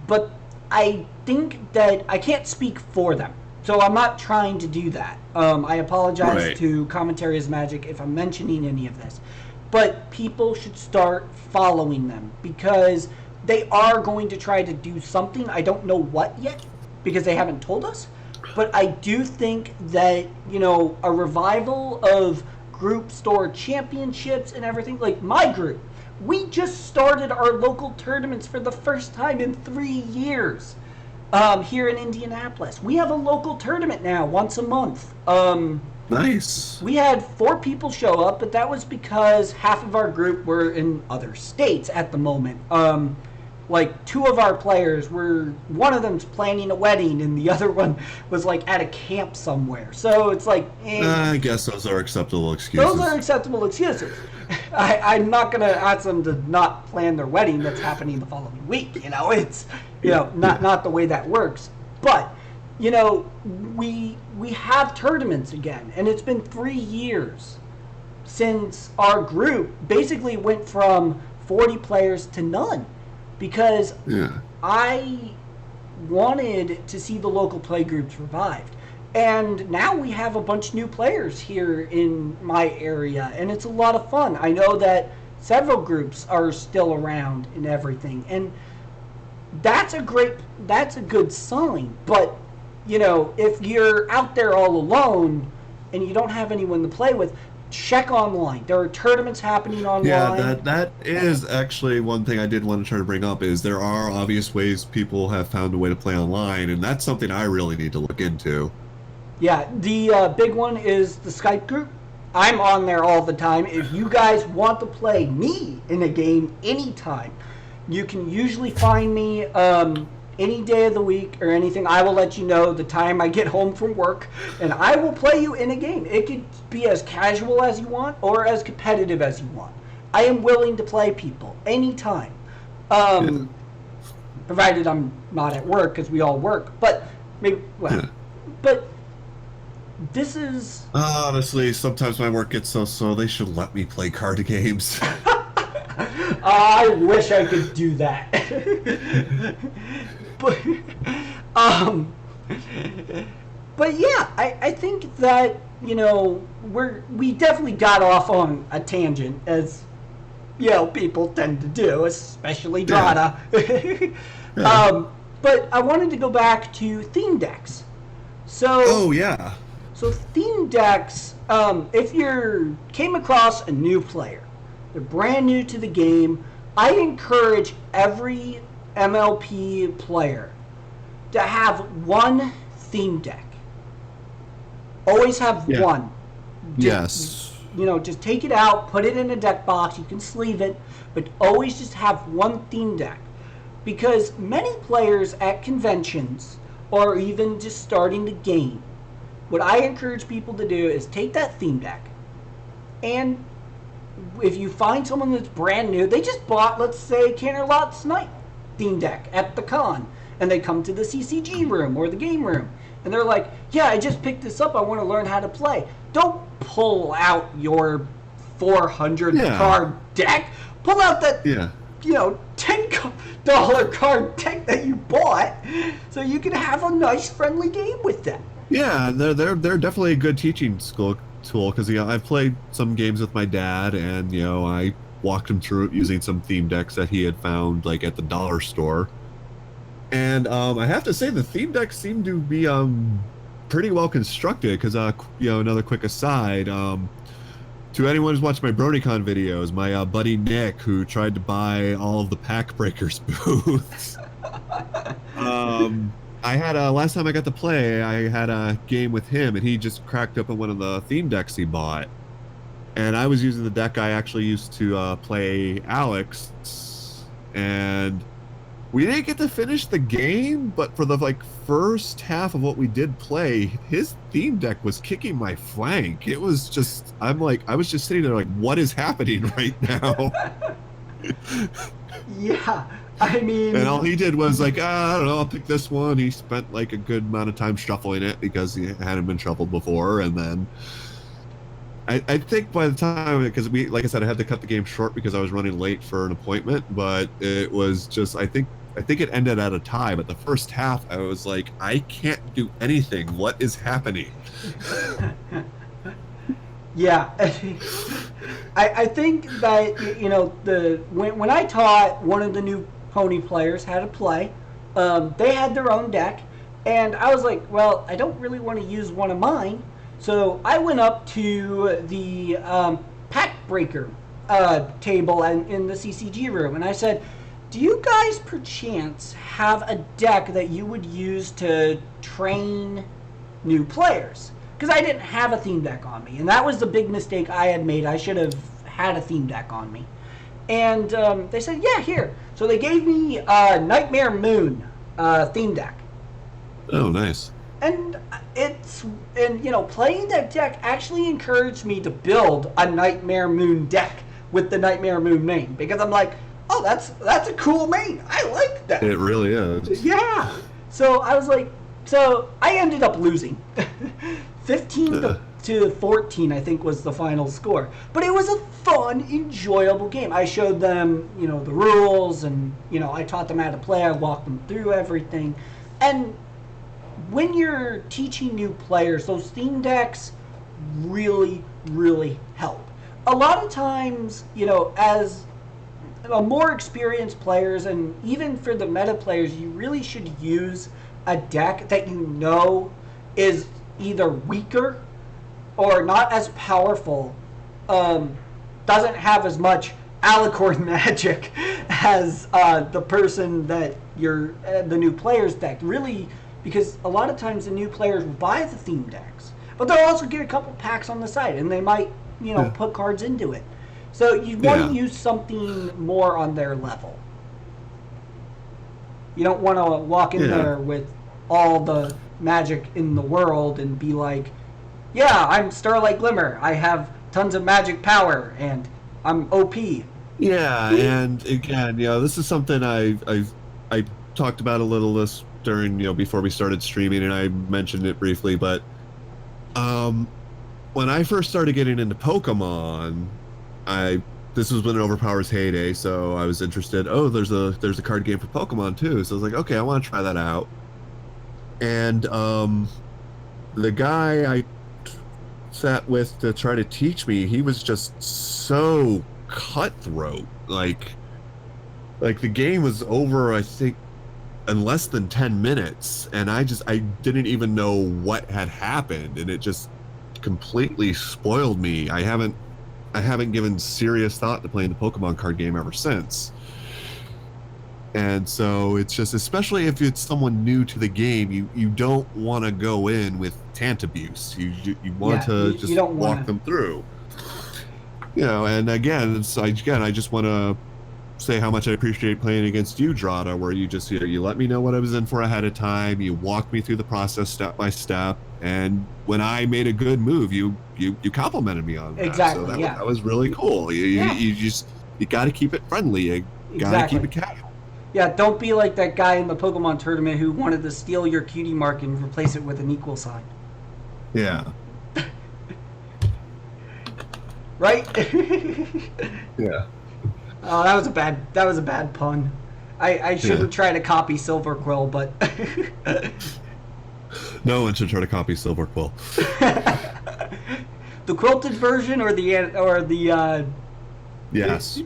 But I think that I can't speak for them. So I'm not trying to do that. I apologize to Commentary is Magic if I'm mentioning any of this. But people should start following them, because they are going to try to do something. I don't know what yet, because they haven't told us. But I do think that, a revival of group store championships and everything, like my group, we just started our local tournaments for the first time in 3 years here in Indianapolis. We have a local tournament now once a month. Nice. We had 4 people show up, but that was because half of our group were in other states at the moment. 2 of our players one of them's planning a wedding, and the other one was at a camp somewhere. So it's I guess those are acceptable excuses. Those are acceptable excuses. I'm not going to ask them to not plan their wedding that's happening the following week. It's not the way that works. But we have tournaments again, and it's been 3 years since our group basically went from 40 players to none, because I wanted to see the local play groups revived. And now we have a bunch of new players here in my area, and it's a lot of fun. I know that several groups are still around and everything, and that's a good sign. But if you're out there all alone and you don't have anyone to play with, check online. There are tournaments happening online. Yeah, that is actually one thing I did want to try to bring up, is there are obvious ways people have found a way to play online, and that's something I really need to look into. Yeah, the big one is the Skype group. I'm on there all the time. If you guys want to play me in a game anytime, you can usually find me any day of the week or anything. I will let you know the time I get home from work, and I will play you in a game. It could be as casual as you want or as competitive as you want. I am willing to play people anytime, provided I'm not at work, because we all work. But but this is... Honestly, sometimes my work gets so slow, they should let me play card games. I wish I could do that. But yeah, I think that, we definitely got off on a tangent, as, people tend to do, especially Dratta. Yeah. But I wanted to go back to theme decks. Oh, yeah. So theme decks, if you came across a new player, they're brand new to the game, I encourage every MLP player to have one theme deck. Always have one. Yes. Just take it out, put it in a deck box, you can sleeve it, but always just have one theme deck. Because many players at conventions, or even just starting the game, what I encourage people to do is take that theme deck, and if you find someone that's brand new, they just bought, let's say, Canterlot's Night theme deck at the con, and they come to the CCG room or the game room, and they're like, yeah, I just picked this up, I want to learn how to play. Don't pull out your 400 card deck. Pull out that $10 card deck that you bought, so you can have a nice friendly game with them. Yeah, they're definitely a good teaching tool, because I've played some games with my dad, and I walked him through it using some theme decks that he had found at the dollar store. And I have to say, the theme decks seem to be pretty well constructed, because another quick aside, to anyone who's watched my BronyCon videos, my buddy Nick, who tried to buy all of the Pack Breakers booths, I had last time I got to play, I had a game with him, and he just cracked open one of the theme decks he bought, and I was using the deck I actually used to play Alex, and we didn't get to finish the game, but for the first half of what we did play, his theme deck was kicking my flank. It was just, I was just sitting there what is happening right now? Yeah, I mean... And all he did was I don't know, I'll pick this one. He spent a good amount of time shuffling it, because he hadn't been shuffled before, and then I think by the time, because like I said, I had to cut the game short because I was running late for an appointment, but it was just, I think it ended at a tie, but the first half I was like, I can't do anything. What is happening? Yeah. I think that, when I taught one of the new pony players how to play, they had their own deck, and I was like, well, I don't really want to use one of mine, so I went up to the Pack Breaker table in the CCG room, and I said, do you guys perchance have a deck that you would use to train new players? Because I didn't have a theme deck on me, and that was the big mistake I had made. I should have had a theme deck on me. And they said, yeah, here. So they gave me a Nightmare Moon theme deck. Oh, nice. And playing that deck actually encouraged me to build a Nightmare Moon deck with the Nightmare Moon main, because I'm like, oh, that's a cool main. I like that. It really is. Yeah. So I was like, so I ended up losing. 15 to 14, I think, was the final score. But it was a fun, enjoyable game. I showed them, the rules, and, I taught them how to play. I walked them through everything. And when you're teaching new players, those theme decks really, really help. A lot of times, as more experienced players, and even for the meta players, you really should use a deck that is either weaker or not as powerful, doesn't have as much alicorn magic as the person that the new players deck. Really, because a lot of times the new players will buy the theme decks, but they'll also get a couple packs on the side, and they might, put cards into it. So you want to use something more on their level. You don't want to walk in there with all the magic in the world and be like, yeah, I'm Starlight Glimmer. I have tons of magic power, and I'm OP. Yeah, and again, this is something I talked about a little this during, before we started streaming, and I mentioned it briefly, but when I first started getting into Pokemon, this was when Overpower's heyday, so I was interested. Oh, there's a card game for Pokemon too, so I was like, okay, I want to try that out. And the guy I sat with to try to teach me, he was just so cutthroat. Like the game was over, I think, in less than 10 minutes, and I didn't even know what had happened, and it just completely spoiled me. I haven't given serious thought to playing the Pokemon card game ever since. And so it's just, especially if it's someone new to the game, you don't want to go in with Tantabuse. You want to just walk them through. And again, I just want to say how much I appreciate playing against you, Dratta, where you just you let me know what I was in for ahead of time. You walked me through the process step by step, and when I made a good move, you complimented me on that. Exactly. So that was really cool. You got to keep it friendly. You got to keep it casual. Yeah, don't be like that guy in the Pokemon tournament who wanted to steal your cutie mark and replace it with an equal sign. Yeah. Right? Yeah. Oh, that was a bad pun. I shouldn't try to copy Silver Quill, but no one should try to copy Silver Quill. The quilted version or the yes.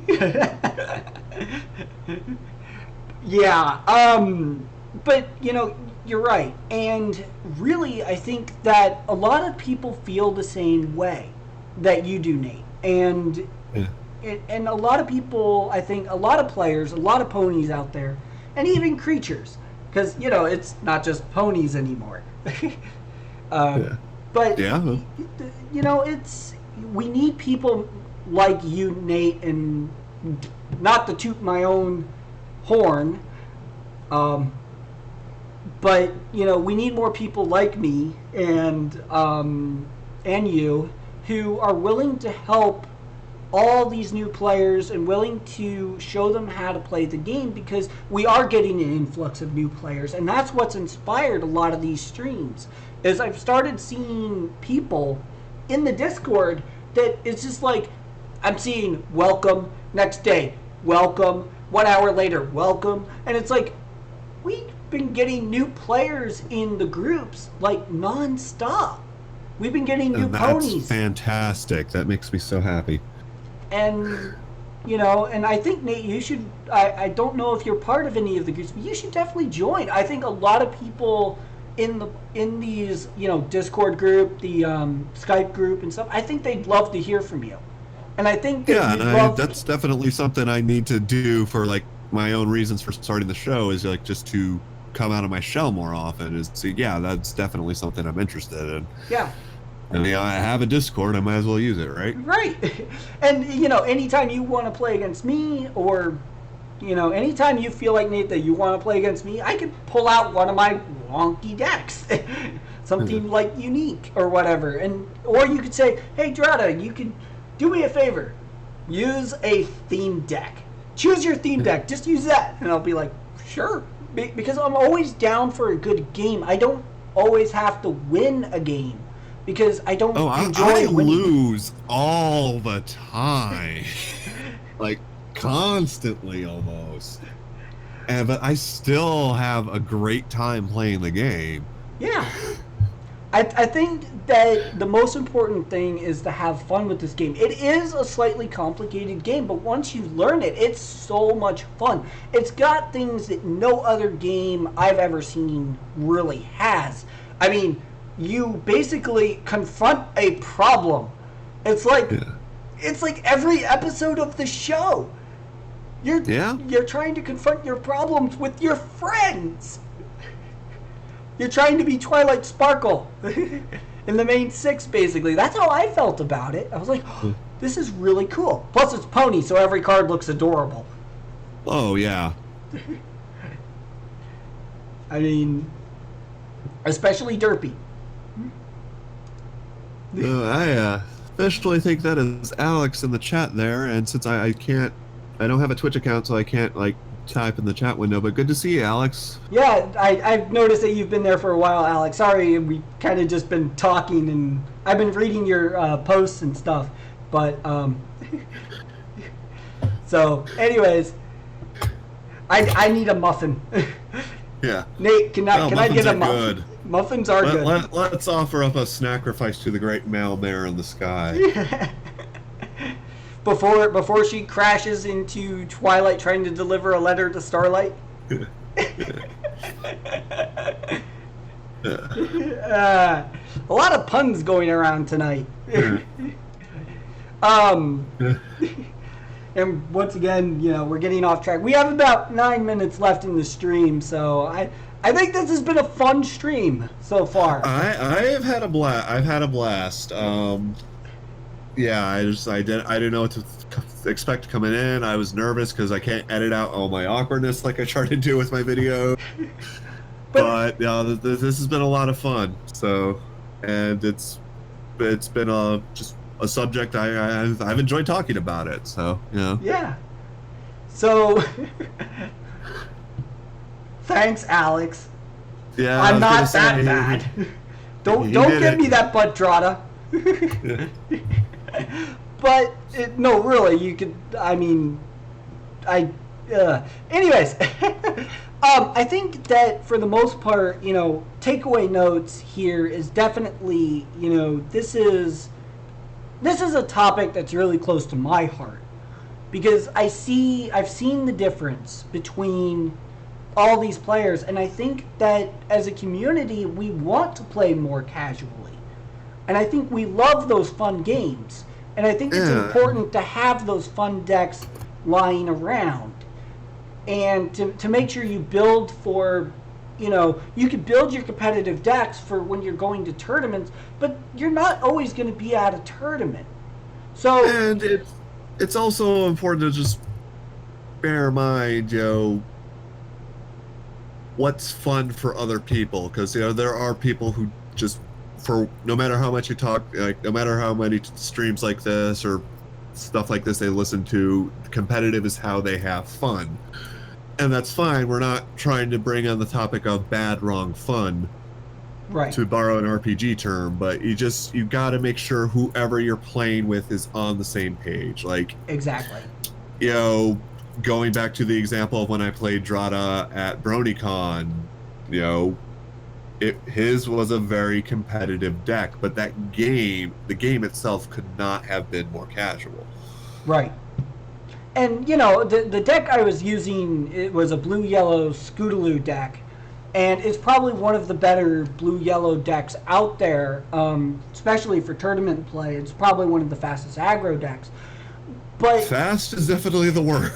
Yeah, but you're right, and really I think that a lot of people feel the same way that you do, Nate, and and a lot of people, I think, a lot of players, a lot of ponies out there, and even creatures, because it's not just ponies anymore. But we need people like you, Nate, and not to toot my own horn, but we need more people like me and you who are willing to help all these new players and willing to show them how to play the game, because we are getting an influx of new players, and that's what's inspired a lot of these streams. Is I've started seeing people in the Discord that it's just like, I'm seeing welcome, next day welcome, 1 hour later welcome, and it's like we've been getting new players in the groups like non-stop. We've been getting new ponies. That's fantastic. That makes me so happy. And and I think, Nate, you should, I don't know if you're part of any of the groups, but you should definitely join. I think a lot of people in these Discord group, the Skype group and stuff, I think they'd love to hear from you. And I think that's definitely something I need to do for like my own reasons for starting the show, is like just to come out of my shell more often. That's definitely something I'm interested in. Yeah. I mean, I have a Discord, I might as well use it, right? Right. And anytime you want to play against me, or anytime you feel like, Nate, that you want to play against me, I could pull out one of my wonky decks. Something like unique or whatever. Or you could say, hey, Dratta, you could do me a favor. Use a theme deck. Choose your theme deck. Just use that. And I'll be like, sure. Because I'm always down for a good game. I don't always have to win a game, because I don't enjoy winning. I lose all the time. Like, constantly almost. But I still have a great time playing the game. Yeah. I think that the most important thing is to have fun with this game. It is a slightly complicated game, but once you learn it, it's so much fun. It's got things that no other game I've ever seen really has. I mean, you basically confront a problem. It's like it's like every episode of the show. You're trying to confront your problems with your friends. You're trying to be Twilight Sparkle in the main six, basically. That's how I felt about it. I was like, oh, this is really cool. Plus, it's Pony, so every card looks adorable. Oh, yeah. I mean, especially Derpy. I especially think that is Alex in the chat there, and since I don't have a Twitch account, so I can't, like, type in the chat window, but good to see you, Alex. Yeah, I've noticed that you've been there for a while, Alex. Sorry, we kind of just been talking, and I've been reading your posts and stuff, but, so, anyways, I need a muffin. Yeah. Nate, can I get a muffin? Good. Muffins are good. Let's offer up a sacrifice to the great male mare in the sky. Before she crashes into Twilight trying to deliver a letter to Starlight. A lot of puns going around tonight. And once again, we're getting off track. We have about 9 minutes left in the stream, so I think this has been a fun stream so far. I have had a blast. I've had a blast. Yeah, I didn't know what to expect coming in. I was nervous because I can't edit out all my awkwardness like I try to do with my video. but this has been a lot of fun. So, and it's been just a subject I've enjoyed talking about it. So Yeah. So, thanks, Alex. Yeah, I'm not that bad. Don't give me that butt, Dratta. But no, really, you could. I mean, anyways, I think that for the most part, takeaway notes here is definitely, this is a topic that's really close to my heart because I've seen the difference between all these players, and I think that as a community, we want to play more casually. And I think we love those fun games. And I think it's important to have those fun decks lying around. And to make sure you build for, you can build your competitive decks for when you're going to tournaments, but you're not always going to be at a tournament. So, and it's also important to just bear in mind, what's fun for other people. Because, there are people who just, for no matter how much you talk, like no matter how many streams like this or stuff like this they listen to, competitive is how they have fun, and that's fine. We're not trying to bring on the topic of bad, wrong, fun, right? To borrow an RPG term, but you got to make sure whoever you're playing with is on the same page. Like exactly. Going back to the example of when I played Dratta at BronyCon, his was a very competitive deck, but the game itself could not have been more casual. Right. And, the deck I was using, it was a blue-yellow Scootaloo deck, and it's probably one of the better blue-yellow decks out there, especially for tournament play. It's probably one of the fastest aggro decks. But fast is definitely the word.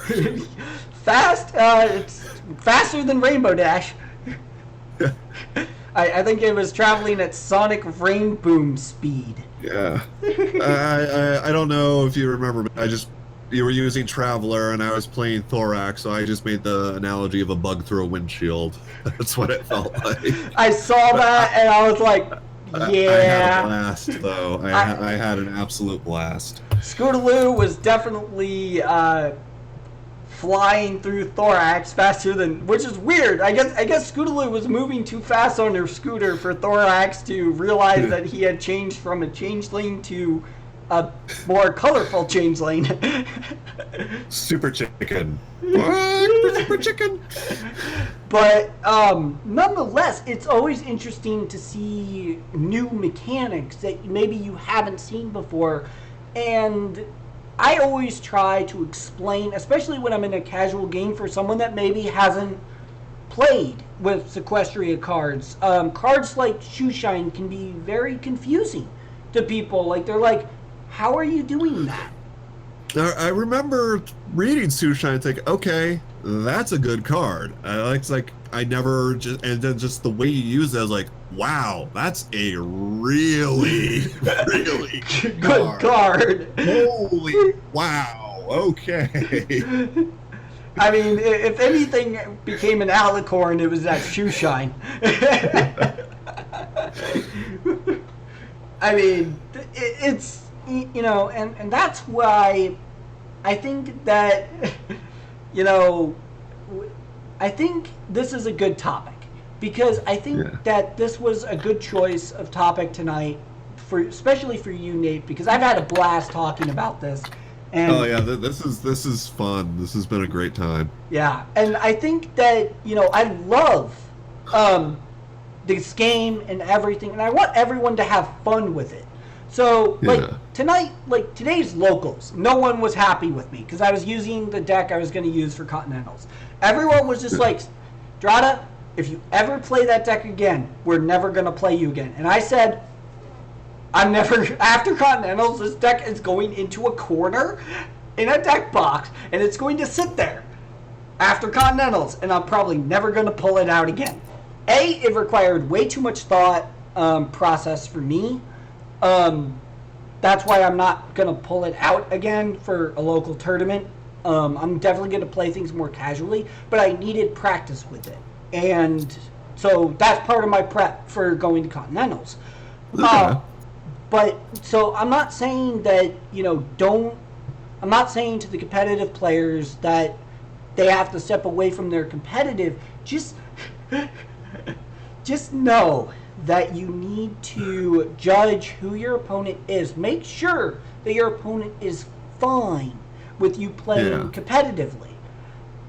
Fast? It's faster than Rainbow Dash. I think it was traveling at sonic rain boom speed. Yeah. I don't know if you remember, but you were using Traveler and I was playing Thorax, so I just made the analogy of a bug through a windshield. That's what it felt like. I saw that and I was like, yeah. I had a blast, though. I had an absolute blast. Scootaloo was definitely flying through Thorax faster than, which is weird. I guess Scootaloo was moving too fast on her scooter for Thorax to realize that he had changed from a changeling to a more colorful changeling. Super chicken. What? Super chicken. But nonetheless, it's always interesting to see new mechanics that maybe you haven't seen before. And I always try to explain, especially when I'm in a casual game, for someone that maybe hasn't played with Sequestria cards. Cards like Shoeshine can be very confusing to people. Like, they're like, how are you doing that? I remember reading Shoeshine and thinking, okay, that's a good card. I never just, and then just the way you use it, I was like, wow, that's a really, really good card. Holy wow, okay. I mean, if anything became an alicorn, it was that Shoeshine. I mean, it's, you know, and that's why I think that, you know, I think this is a good topic, because I think that this was a good choice of topic tonight, especially for you, Nate, because I've had a blast talking about this. And, oh yeah, this is fun. This has been a great time. Yeah, and I think that, you know, I love this game and everything, and I want everyone to have fun with it. So, like, tonight, like, today's locals, no one was happy with me, because I was using the deck I was going to use for Continentals. Everyone was just like, Dratta, if you ever play that deck again, we're never going to play you again. And I said, I'm never, after Continentals, this deck is going into a corner in a deck box, and it's going to sit there after Continentals, and I'm probably never going to pull it out again. It required way too much thought process for me. That's why I'm not going to pull it out again for a local tournament. I'm definitely going to play things more casually, but I needed practice with it. And so that's part of my prep for going to Continentals. Okay. But, so I'm not saying that, you know, I'm not saying to the competitive players that they have to step away from their competitive. Just know that you need to judge who your opponent is. Make sure that your opponent is fine with you playing competitively.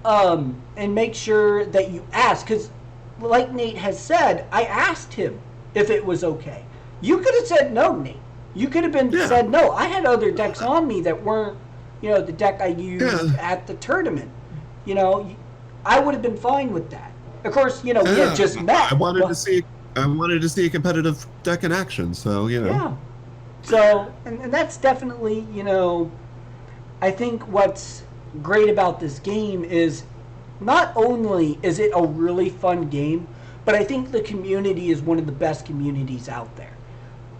And make sure that you ask, because like Nate has said, I asked him if it was okay. You could have said no, Nate. You could have been said no. I had other decks on me that weren't, you know, the deck I used at the tournament. You know, I would have been fine with that. Of course, you know, we had just met. I wanted to see a competitive deck in action, so, you know. Yeah. So, and that's definitely, you know, I think what's great about this game is not only is it a really fun game, but I think the community is one of the best communities out there.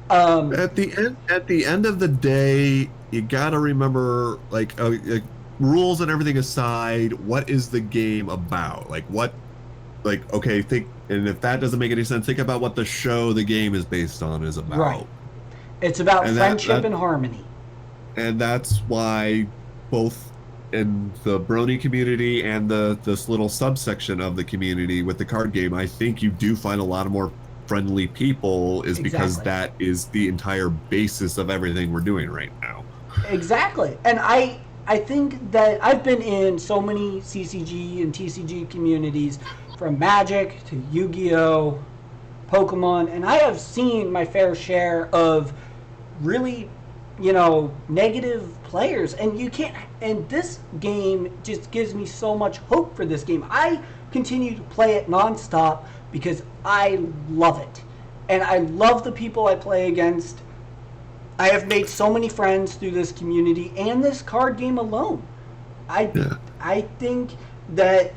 At the end of the day, you gotta remember, like rules and everything aside, what is the game about? Okay, and if that doesn't make any sense, think about what the show the game is based on is about. Right. It's about friendship and harmony. And that's why both in the Brony community and this little subsection of the community with the card game, I think you do find a lot of more friendly people because that is the entire basis of everything we're doing right now. Exactly. And I think that I've been in so many CCG and TCG communities, from Magic to Yu-Gi-Oh, Pokemon, and I have seen my fair share of really, you know, negative players, and this game just gives me so much hope for this game. I continue to play it nonstop because I love it, and I love the people I play against. I have made so many friends through this community and this card game alone. I think that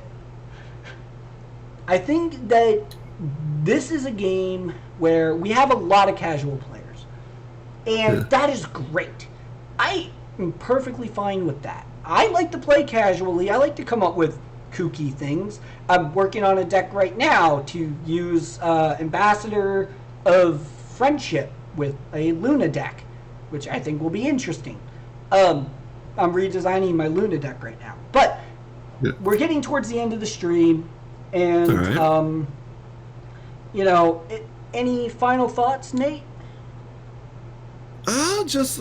this is a game where we have a lot of casual players, and that is great. I am perfectly fine with that. I like to play casually. I like to come up with kooky things. I'm working on a deck right now to use Ambassador of Friendship with a Luna deck, which I think will be interesting. I'm redesigning my Luna deck right now. But we're getting towards the end of the stream, and you know, any final thoughts, Nate? Just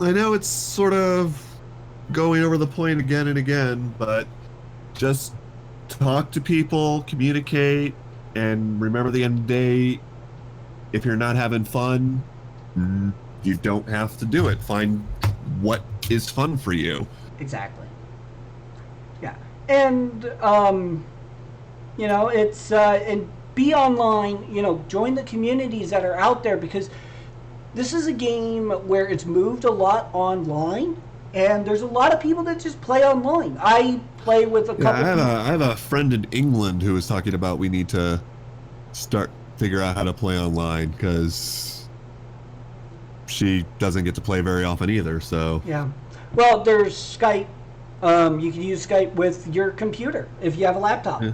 I know it's sort of going over the point again and again, but just talk to people, communicate, and remember the end of the day, if you're not having fun, you don't have to do it. Find what is fun for you. Exactly. Yeah. And, it's, and be online, join the communities that are out there, because this is a game where it's moved a lot online, and there's a lot of people that just play online. I play with a couple I have a friend in England who was talking about we need to figure out how to play online, because she doesn't get to play very often either. So yeah. Well, there's Skype. You can use Skype with your computer if you have a laptop. Yeah.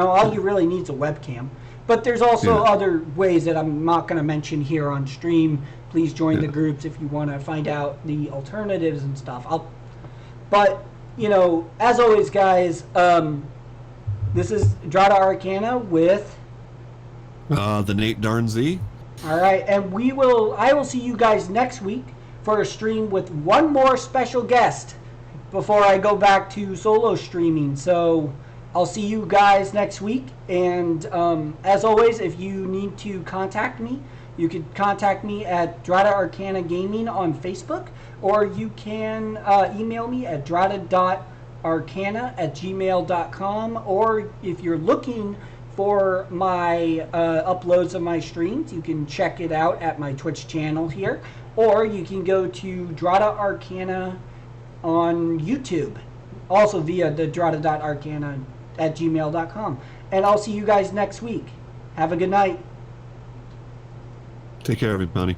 All you really need is a webcam. But there's also other ways that I'm not going to mention here on stream. Please join the groups if you want to find out the alternatives and stuff. But as always, guys, this is Dratta Arcana with the Nate Darnzy. All right, and I will see you guys next week for a stream with one more special guest before I go back to solo streaming. So I'll see you guys next week. And as always, if you need to contact me, you can contact me at Dratta Arcana Gaming on Facebook, or you can email me at dratta.arcana@gmail.com, or if you're looking for my uploads of my streams, you can check it out at my Twitch channel here, or you can go to Dratta Arcana on YouTube, also via the dratta.arcana@gmail.com. And I'll see you guys next week. Have a good night. Take care, everybody.